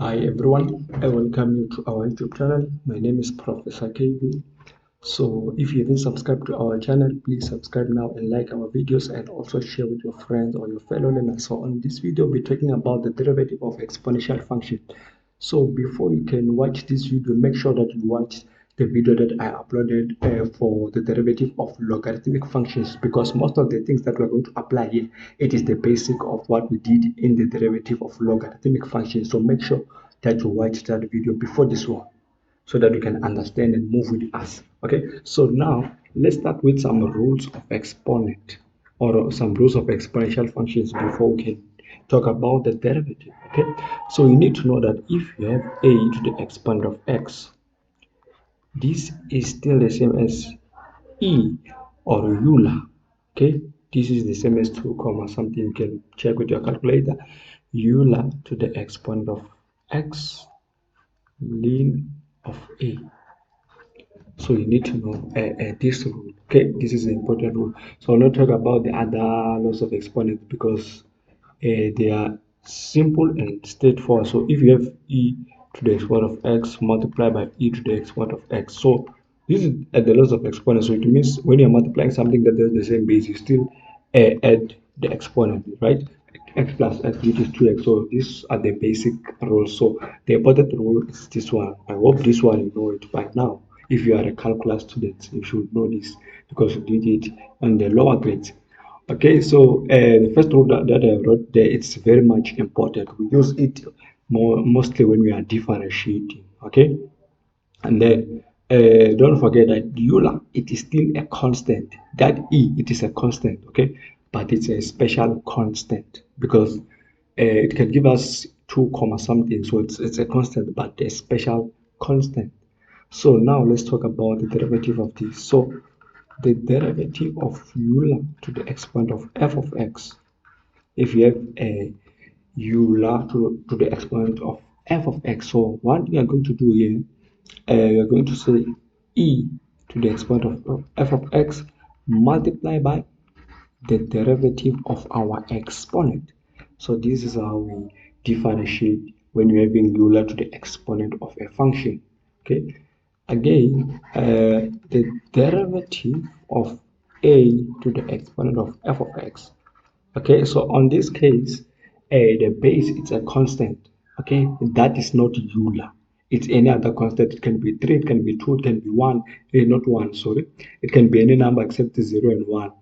Hi everyone, I welcome you to our YouTube channel. My name is Professor KB. So if you haven't subscribed to our channel, please subscribe now and like our videos and also share with your friends or your fellow learners. So on this video, we're talking about the derivative of exponential function. So before you can watch this video, make sure that you watch the video that I uploaded for the derivative of logarithmic functions, because most of the things that we're going to apply here, it is the basic of what we did in the derivative of logarithmic functions. So make sure that you watch that video before this one so that you can understand and move with us. Okay, so now let's start with some rules of exponent or some rules of exponential functions before we can talk about the derivative. Okay, so you need to know that if you have a to the exponent of x, this is still the same as e or euler. Okay, this is the same as 2 comma something. You can check with your calculator. Euler to the exponent of x ln of a. So you need to know this rule. Okay, this is an important rule. So I'll not talk about the other laws of exponents because they are simple and straightforward. So if you have e to the exponent of x multiplied by e to the exponent of x, so this is the laws of exponents. So it means when you're multiplying something that has the same base, you still add the exponent, right? X plus x, which is 2x. So these are the basic rules. So the important rule is this one. I hope this one you know it by now. If you are a calculus student, you should know this because you did it on the lower grades. Okay, so the first rule that I wrote there, it's very much important. We use it mostly when we are differentiating. Okay, and then don't forget that Euler, it is still a constant. That E, it is a constant, okay? But it's a special constant because it can give us 2 comma something. So it's a constant, but a special constant. So now let's talk about the derivative of this. So the derivative of Euler to the exponent of f of x, if you have a Euler to the exponent of f of x, so what we are going to do here, we are going to say e to the exponent of f of x multiplied by the derivative of our exponent. So this is how we differentiate when you're having Euler to the exponent of a function. Okay, again, the derivative of a to the exponent of f of x. Okay, so on this case, the base is a constant. Okay, that is not Euler. It's any other constant. It can be 3, it can be 2, it can be 1, not 1, sorry. It can be any number except 0 and 1.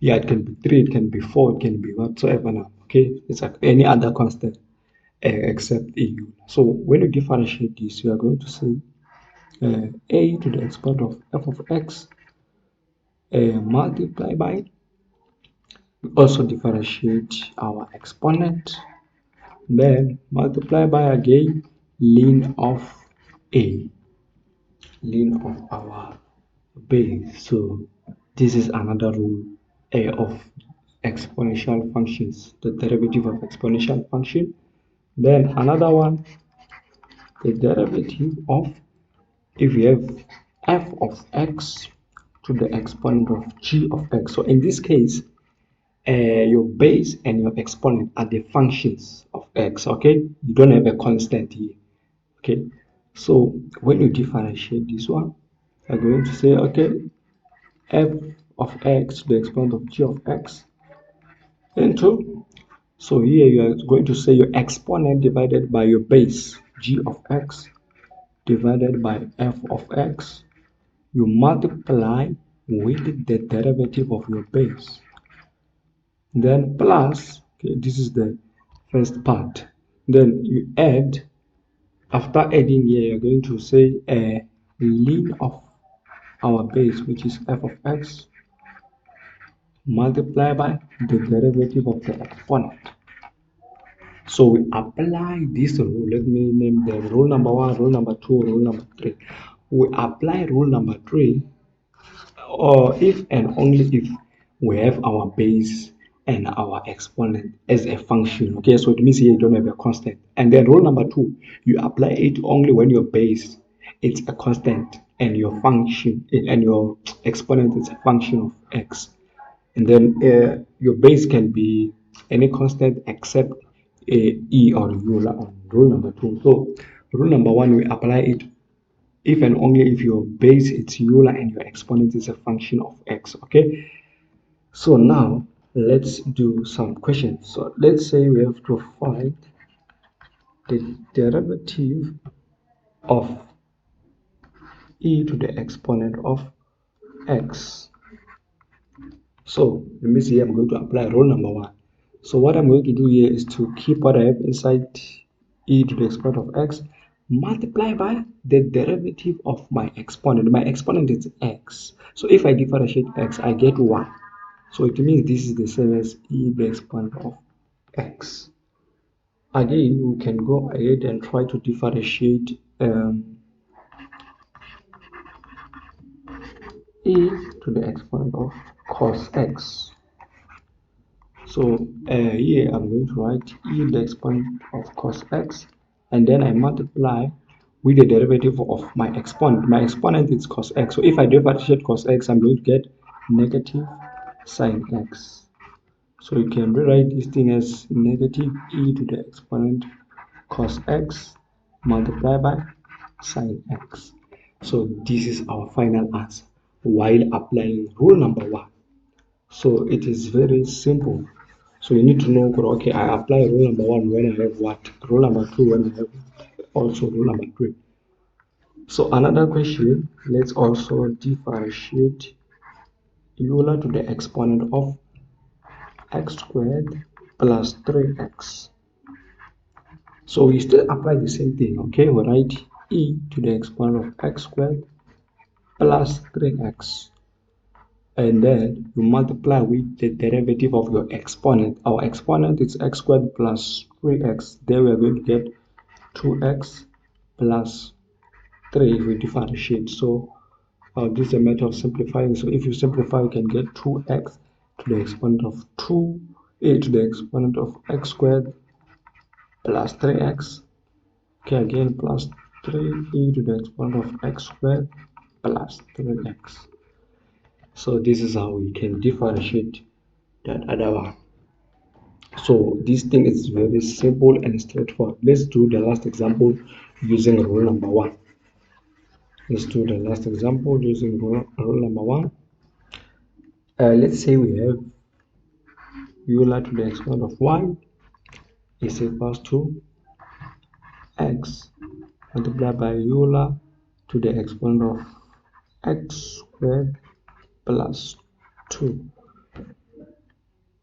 Yeah, it can be 3, it can be 4, it can be whatsoever number. Okay, it's like any other constant except a Euler. So when you differentiate this, you are going to say a to the exponent of f of x multiply by, we also differentiate our exponent, then multiply by again ln of a, ln of our base. So this is another rule of exponential functions, the derivative of exponential function. Then another one, the derivative of, if you have f of x to the exponent of g of x. So in this case, your base and your exponent are the functions of x. Okay, you don't have a constant here. Okay, so when you differentiate this one, you're going to say, okay, f of x to the exponent of g of x into, so here you are going to say your exponent divided by your base g of x divided by f of x. You multiply with the derivative of your base, then plus, okay, this is the first part, then you add. After adding here, you're going to say a ln of our base, which is f of x, multiplied by the derivative of the exponent. So we apply this rule. Let me name them rule number 1, rule number 2, rule number 3. We apply rule number 3, or if and only if we have our base and our exponent as a function. Okay, so it means here you don't have a constant. And then rule number 2, you apply it only when your base it's a constant and your function and your exponent is a function of x. And then your base can be any constant except a e or Euler only. rule number 2. So rule number 1, we apply it if and only if your base is Euler and your exponent is a function of x. Okay, so now let's do some questions. So let's say we have to find the derivative of e to the exponent of x. So let me see, I'm going to apply rule number 1. So what I'm going to do here is to keep what I have inside e to the exponent of x, multiply by the derivative of my exponent. My exponent is x. So if I differentiate x, I get 1. So it means this is the same as e to the exponent of x. Again, we can go ahead and try to differentiate e to the exponent of cos x. So here I'm going to write e to the exponent of cos x, and then I multiply with the derivative of my exponent. My exponent is cos x. So if I differentiate cos x, I'm going to get negative sine x. So you can rewrite this thing as negative e to the exponent cos x multiplied by sine x. So this is our final answer while applying rule number 1. So it is very simple. So you need to know, okay, I apply rule number 1 when I have what? Rule number 2 when I have also rule number 3. So another question, let's also differentiate Euler to the exponent of x squared plus 3x. So we still apply the same thing, okay? We write e to the exponent of x squared plus 3x. And then you multiply with the derivative of your exponent. Our exponent is x squared plus 3x. Then we are going to get 2x plus 3 if we differentiate. So this is a method of simplifying. So if you simplify, you can get 2x to the exponent of 2 a to the exponent of x squared plus 3x. Okay, again plus 3e to the exponent of x squared plus 3x. So this is how we can differentiate that other one. So this thing is very simple and straightforward. Let's do the last example using rule number 1. Let's do the last example using rule number 1. Let's say we have Euler to the exponent of y is equals to x multiplied by Euler to the exponent of x squared plus 2.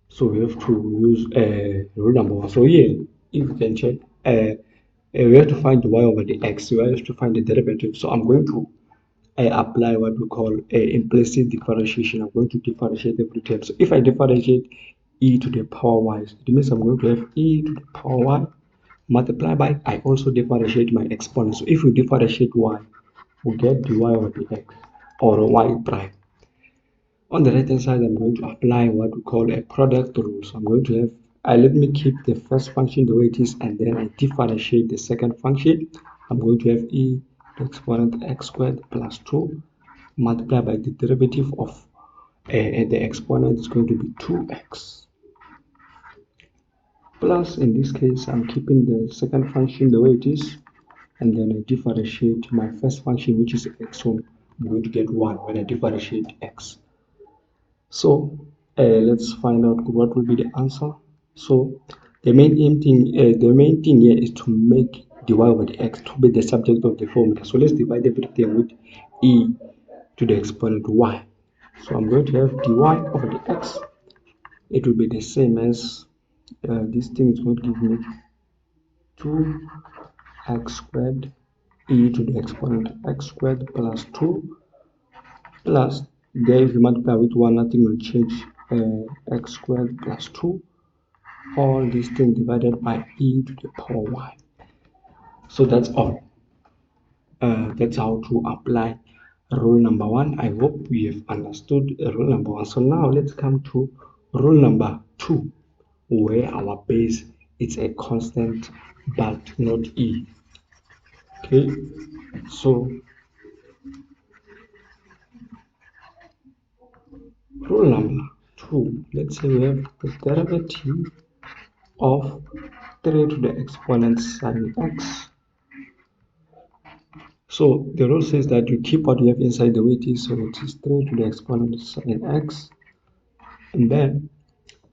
So we have to use rule number 1. So here, if you can check, we have to find the y over the x. So we have to find the derivative. So I'm going to apply what we call implicit differentiation. I'm going to differentiate every term. So if I differentiate e to the power y, it means I'm going to have e to the power y multiply by, I also differentiate my exponent. So if we differentiate y, we get dy over the x or y prime. On the right hand side, I'm going to apply what we call a product rule. So I'm going to have, let me keep the first function the way it is, and then I differentiate the second function. I'm going to have e to the exponent x squared plus 2 multiplied by the derivative of the exponent is going to be 2x. Plus, in this case, I'm keeping the second function the way it is, and then I differentiate my first function, which is x. So I'm going to get 1 when I differentiate x. So let's find out what will be the answer. So the main thing here is to make dy over the x to be the subject of the formula. So let's divide everything with e to the exponent y. So I'm going to have dy over the x. It will be the same as this thing is going to give me 2x squared e to the exponent x squared plus 2 plus, there if you multiply with 1, nothing will change, x squared plus 2, all these things divided by e to the power y. So that's all. That's how to apply rule number 1. I hope we have understood rule number 1. So now let's come to rule number 2, where our base is a constant but not e. Okay, so rule number 2, let's say we have the derivative of 3 to the exponent sine x. So the rule says that you keep what you have inside the weight is, so it is 3 to the exponent sine x, and then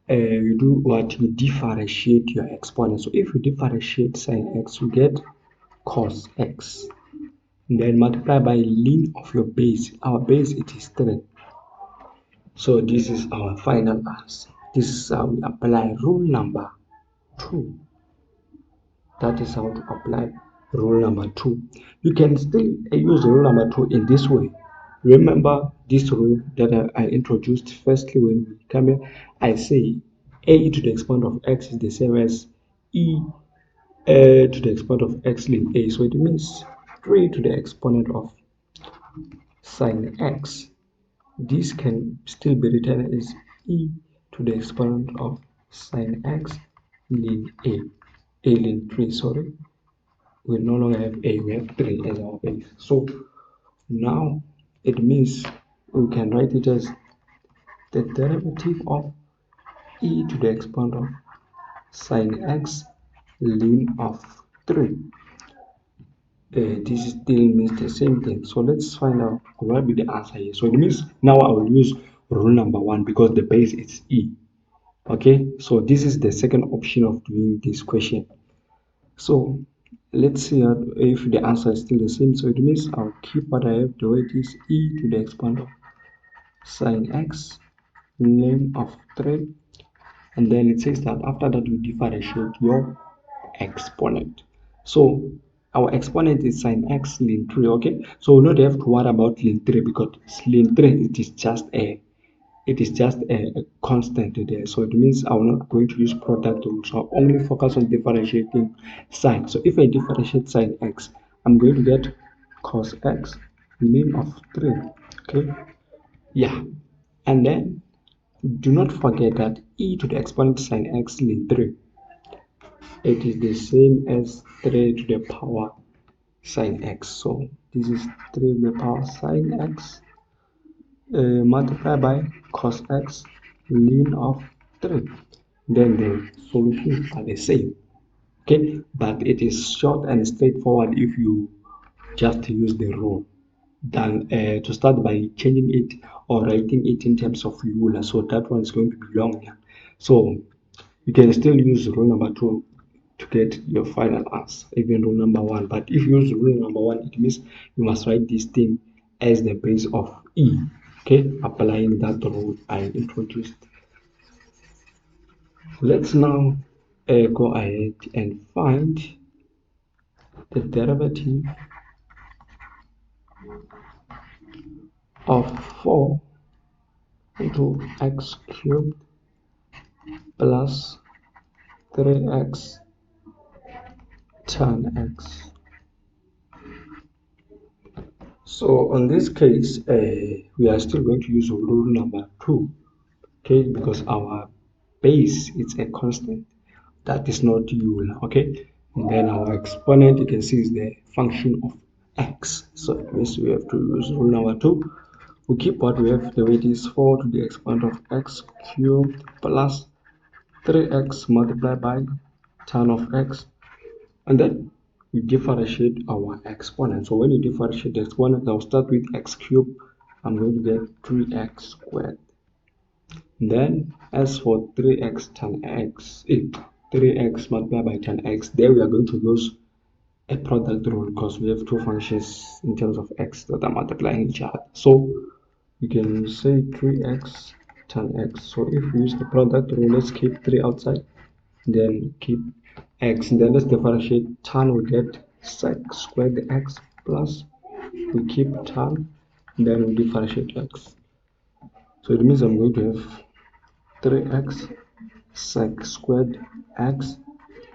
you do what, you differentiate your exponent. So if you differentiate sine x, you get cos x, and then multiply by ln of your base. Our base, it is 3. So this is our final answer. This is how we apply rule number 2. That is how to apply rule number 2. You can still use rule number 2 in this way. Remember this rule that I introduced firstly when we come here. I say a to the exponent of x is the same as e to the exponent of x ln a. So it means 3 to the exponent of sine x. This can still be written as e to the exponent of sine x ln a ln 3, sorry. We no longer have a, we have 3 as our base. So now it means we can write it as the derivative of e to the exponent of sine x ln of 3. This still means the same thing. So let's find out what will be the answer here. So it means now I will use rule number 1 because the base is e. Okay, so this is the second option of doing this question. So let's see if the answer is still the same. So it means I'll keep what I have. The weight is e to the exponent of sine x ln of 3, and then it says that after that you differentiate your exponent. So our exponent is sine x ln 3. Okay, so we don't have to worry about ln 3 because ln 3 it is just a constant there. So it means I'm not going to use product rule. So I'll only focus on differentiating sine. So if I differentiate sine x, I'm going to get cos x ln of 3. Okay, yeah, and then do not forget that e to the exponent sine x ln 3, it is the same as 3 to the power sine x. So this is 3 to the power sine x multiplied by cos x ln of 3. Then the solutions are the same. Okay, but it is short and straightforward if you just use the rule than to start by changing it or writing it in terms of Euler. So that one is going to be longer. So you can still use rule number 2 to get your final answer, even rule number 1. But if you use rule number 1, it means you must write this thing as the base of e. Okay, applying that rule I introduced. Let's now go ahead and find the derivative of 4 into x cubed plus 3x tan x. So in this case, we are still going to use rule number 2, okay, because our base is a constant that is not Euler, okay, and then our exponent, you can see, is the function of x. So it means we have to use rule number 2. We keep what we have. The weight is 4 to the exponent of x cubed plus 3x multiplied by tan of x, and then we differentiate our exponent. So when you differentiate the exponent, I'll start with x cubed. I'm going to get 3x squared. Then as for 3x tan x, 3x multiplied by tan x, there we are going to use a product rule because we have two functions in terms of x that are multiplying each other. So you can say 3x tan x. So if we use the product rule, let's keep 3 outside, then keep x, and then let's differentiate tan. We get sec squared x plus, we keep tan, then we differentiate x. So it means I'm going to have 3x sec squared x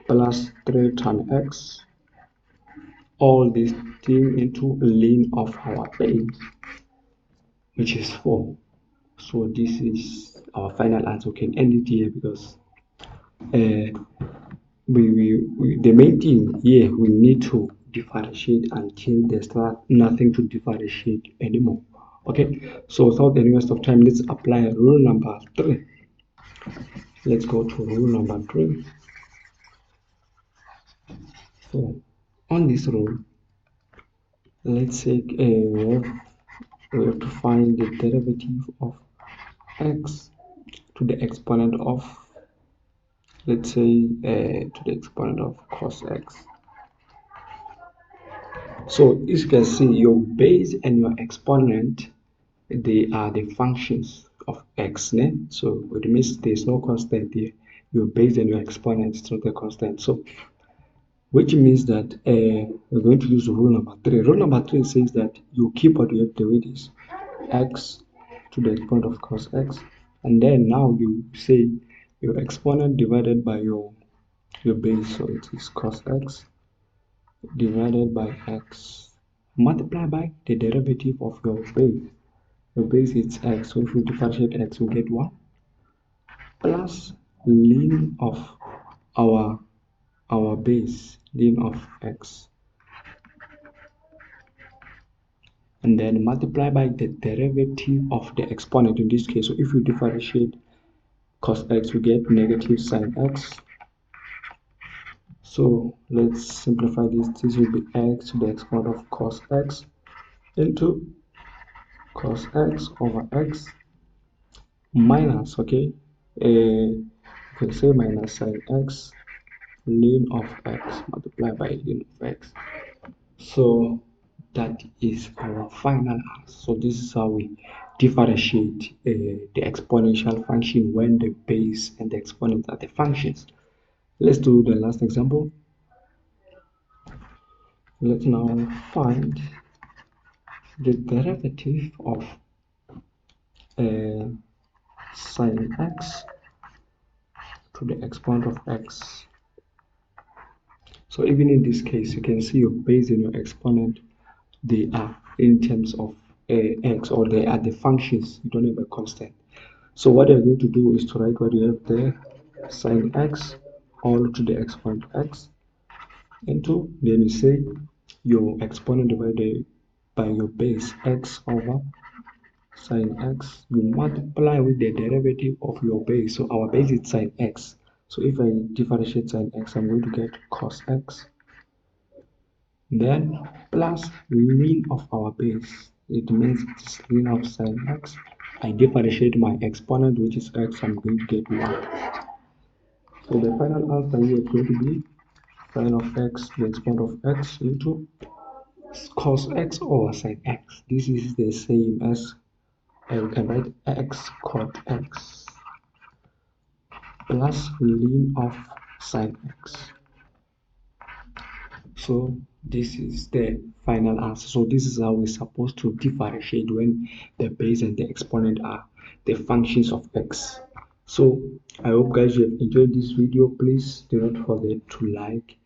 plus 3 tan x, all this thing into ln of our base, which is 4. So this is our final answer. We can end it here because the main thing here, we need to differentiate until there's nothing to differentiate anymore. Okay, so without any waste of time, let's apply rule number 3. Let's go to rule number 3. So on this rule, let's say we have to find the derivative of x to the exponent of, let's say, to the exponent of cos x. So as you can see, your base and your exponent, they are the functions of x. So it means there's no constant here. Your base and your exponent is not a constant. So which means that we're going to use rule number 3. Rule number 3 says that you keep what you have the way it is, x to the exponent of cos x, and then now you say your exponent divided by your base, so it is cos x divided by x, multiply by the derivative of your base. Your base is x, so if we differentiate x, we get 1 plus ln of our base, ln of x, and then multiply by the derivative of the exponent in this case. So if you differentiate cos x, we get negative sine x. So let's simplify this. This will be x to the exponent of cos x into cos x over x minus, okay, you can say minus sine x ln of x multiplied by ln of x. So that is our final answer. So this is how we differentiate the exponential function when the base and the exponent are the functions. Let's do the last example. Let's now find the derivative of sine x to the exponent of x. So even in this case, you can see your base and your exponent, they are in terms of x, or they are the functions. You don't have a constant. So what you're going to do is to write what you have there, sine x all to the exponent x into, then you say your exponent divided by your base x over sine x, you multiply with the derivative of your base. So our base is sine x. So if I differentiate sine x, I'm going to get cos x, then plus ln of our base. It means it's ln of sine x. I differentiate my exponent, which is x, I'm going to get 1. So the final answer here is going to be sine of x to the exponent of x into cos x over sine x. This is the same as we can write x cot x plus ln of sine x. So this is the final answer. So this is how we're supposed to differentiate when the base and the exponent are the functions of x. So I hope guys you have enjoyed this video. Please do not forget to like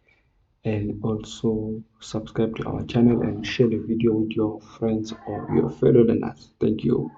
and also subscribe to our channel and share the video with your friends or your fellow learners. Thank you.